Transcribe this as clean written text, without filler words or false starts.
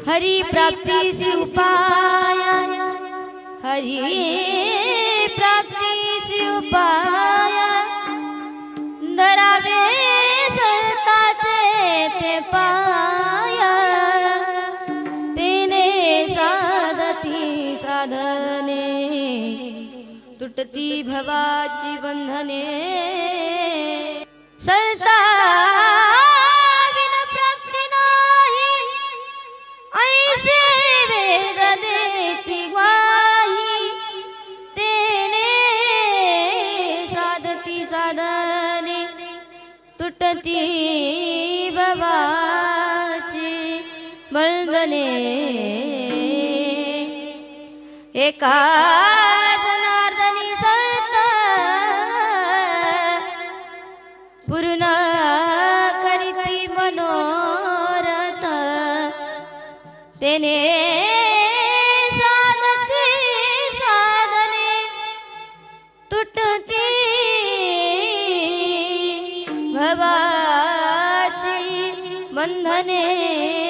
हरि प्राप्तीसी उपाय, हरि प्राप्तीसी उपाय, धरावे संताचे ते पाय, तेने साधती साधने, तुटती भवाची बंधने, संता तुटती भवाची बंधने, एका जनार्दनी संत पूर्ण करीती मनोरथ, तेने साधती साधने, तुटती भवाची बंधने।